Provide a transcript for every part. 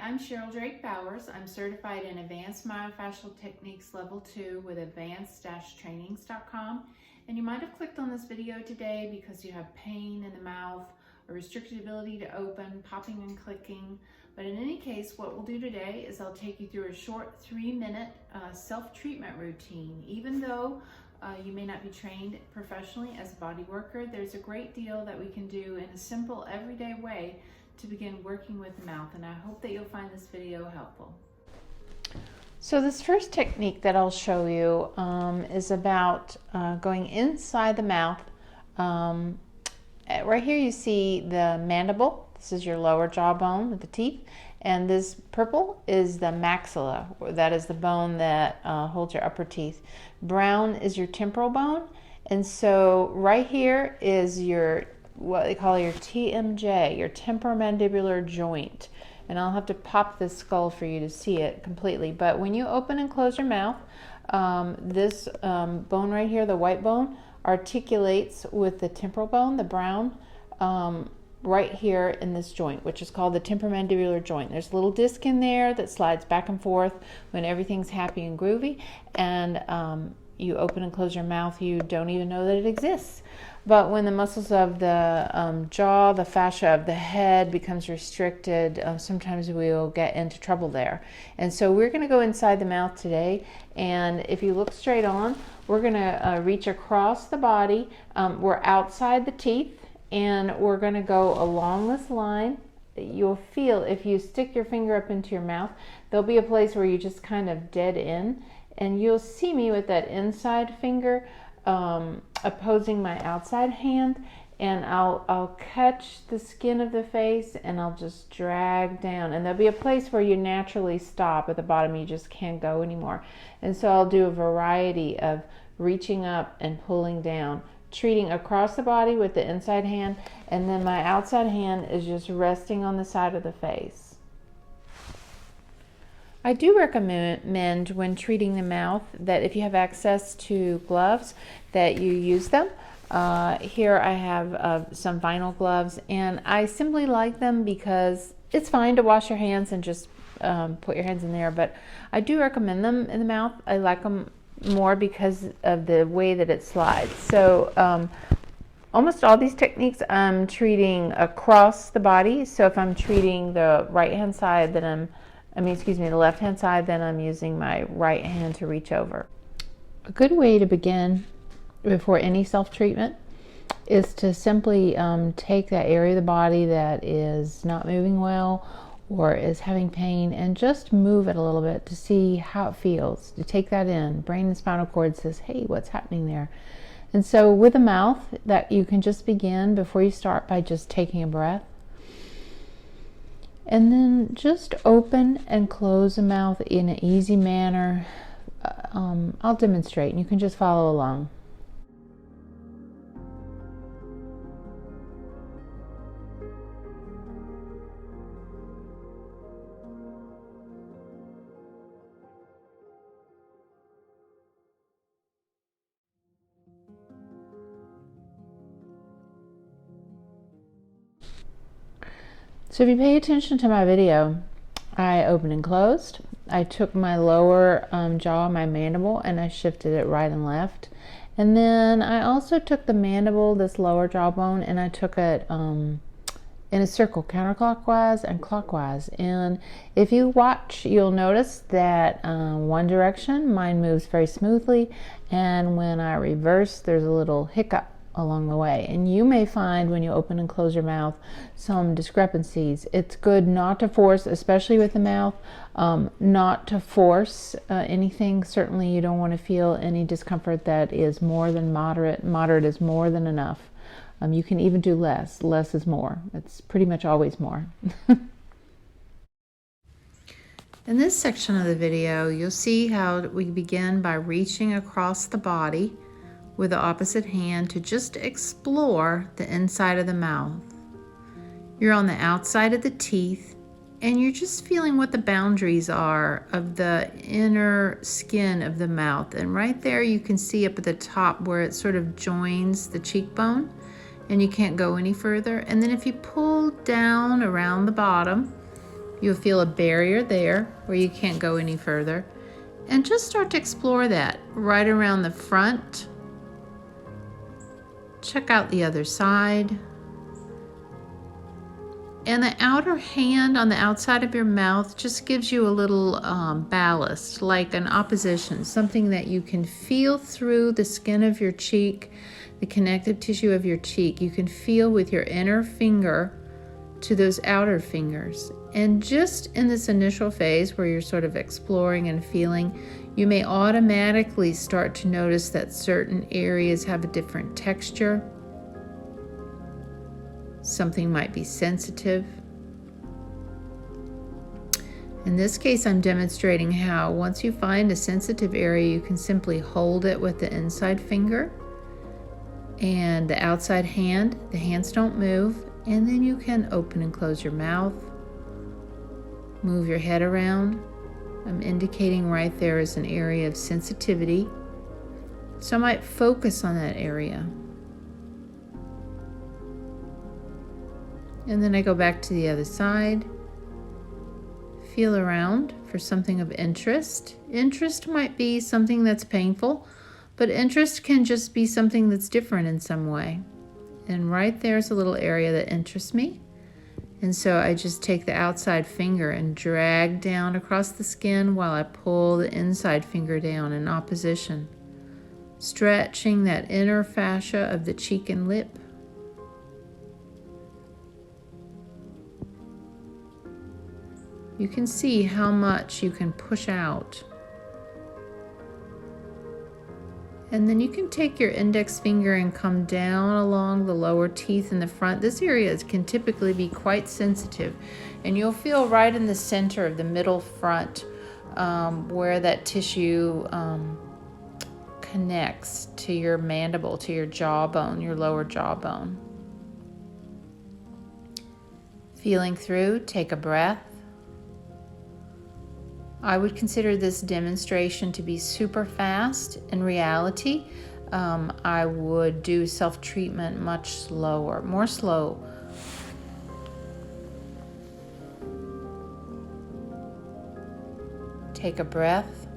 I'm Cheryl Drake Bowers. I'm certified in Advanced Myofascial Techniques Level 2 with advanced-trainings.com. And you might have clicked on this video today because you have pain in the mouth, a restricted ability to open, popping and clicking. But in any case, what we'll do today is I'll take you through a short 3-minute self-treatment routine. Even though you may not be trained professionally as a body worker, there's a great deal that we can do in a simple, everyday way to begin working with the mouth, and I hope that you'll find this video helpful. So this first technique that I'll show you is about going inside the mouth. Right here you see the mandible. This is your lower jawbone with the teeth, and this purple is the maxilla. That is the bone that holds your upper teeth. Brown is your temporal bone, and so right here is your what they call your TMJ, your temporomandibular joint. And I'll have to pop this skull for you to see it completely. But when you open and close your mouth, this bone right here, the white bone, articulates with the temporal bone, the brown, right here in this joint, which is called the temporomandibular joint. There's a little disc in there that slides back and forth when everything's happy and groovy. And you open and close your mouth, you don't even know that it exists. But when the muscles of the jaw, the fascia of the head becomes restricted, sometimes we'll get into trouble there. And so we're going to go inside the mouth today. And if you look straight on, we're going to reach across the body. We're outside the teeth, and we're going to go along this line. You'll feel, if you stick your finger up into your mouth, there'll be a place where you just kind of dead in. And you'll see me with that inside finger opposing my outside hand, and I'll catch the skin of the face and I'll just drag down, and there'll be a place where you naturally stop at the bottom. You just can't go anymore. And so I'll do a variety of reaching up and pulling down, treating across the body with the inside hand, and then my outside hand is just resting on the side of the face. I do recommend when treating the mouth that if you have access to gloves that you use them. Here I have some vinyl gloves, and I simply like them because it's fine to wash your hands and just put your hands in there, but I do recommend them in the mouth. I like them more because of the way that it slides. So almost all these techniques I'm treating across the body. So if I'm treating the right hand side, then the left hand side, then I'm using my right hand to reach over. A good way to begin before any self-treatment is to simply take that area of the body that is not moving well or is having pain and just move it a little bit to see how it feels, to take that in. Brain and spinal cord says, hey, what's happening there? And so with the mouth, that you can just begin before you start by just taking a breath. And then just open and close the mouth in an easy manner. I'll demonstrate and you can just follow along. So if you pay attention to my video, I opened and closed. I took my lower jaw, my mandible, and I shifted it right and left. And then I also took the mandible, this lower jawbone, and I took it in a circle, counterclockwise and clockwise. And if you watch, you'll notice that one direction, mine moves very smoothly, and when I reverse, there's a little hiccup along the way. And you may find when you open and close your mouth some discrepancies. It's good not to force, especially with the mouth, not to force anything. Certainly you don't want to feel any discomfort that is more than moderate. Moderate is more than enough. You can even do less. Less is more. It's pretty much always more. In this section of the video, you'll see how we begin by reaching across the body with the opposite hand to just explore the inside of the mouth. You're on the outside of the teeth, and you're just feeling what the boundaries are of the inner skin of the mouth. And right there you can see up at the top where it sort of joins the cheekbone and you can't go any further. And then if you pull down around the bottom, You'll feel a barrier there where you can't go any further. And just start to explore that right around the front. Check out the other side. And the outer hand on the outside of your mouth just gives you a little ballast, like an opposition, something that you can feel through the skin of your cheek, the connective tissue of your cheek. You can feel with your inner finger to those outer fingers. And just in this initial phase where you're sort of exploring and feeling, you may automatically start to notice that certain areas have a different texture. Something might be sensitive. In this case, I'm demonstrating how once you find a sensitive area, you can simply hold it with the inside finger and the outside hand. The hands don't move, and then you can open and close your mouth, move your head around. I'm indicating right there is an area of sensitivity, so I might focus on that area. And then I go back to the other side. Feel around for something of interest. Interest might be something that's painful, but interest can just be something that's different in some way. And right there's a little area that interests me. And so I just take the outside finger and drag down across the skin while I pull the inside finger down in opposition, stretching that inner fascia of the cheek and lip. You can see how much you can push out. And then you can take your index finger and come down along the lower teeth in the front. This area can typically be quite sensitive, and you'll feel right in the center of the middle front where that tissue connects to your mandible, to your jawbone, your lower jawbone. Feeling through, take a breath. I would consider this demonstration to be super fast. In reality, I would do self-treatment much slower, more slow. Take a breath.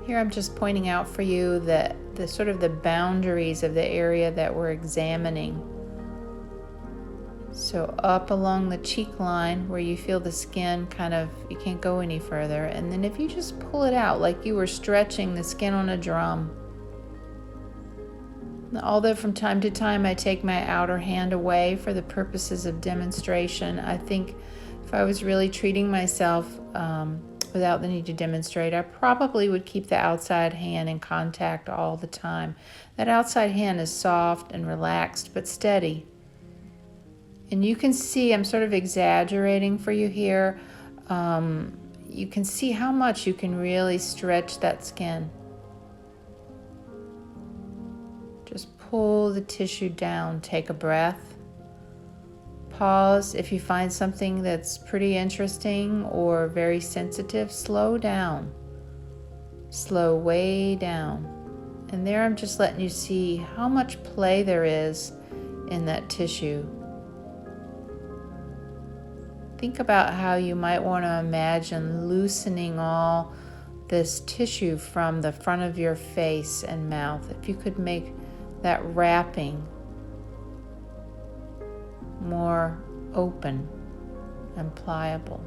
Here I'm just pointing out for you that the sort of the boundaries of the area that we're examining. So up along the cheek line where you feel the skin kind of, you can't go any further. And then if you just pull it out like you were stretching the skin on a drum. Although from time to time I take my outer hand away for the purposes of demonstration, I think if I was really treating myself without the need to demonstrate, I probably would keep the outside hand in contact all the time. That outside hand is soft and relaxed but steady. And you can see, I'm sort of exaggerating for you here. You can see how much you can really stretch that skin. Just pull the tissue down, take a breath. Pause. If you find something that's pretty interesting or very sensitive, slow down. Slow way down. And there I'm just letting you see how much play there is in that tissue. Think about how you might want to imagine loosening all this tissue from the front of your face and mouth. If you could make that wrapping more open and pliable.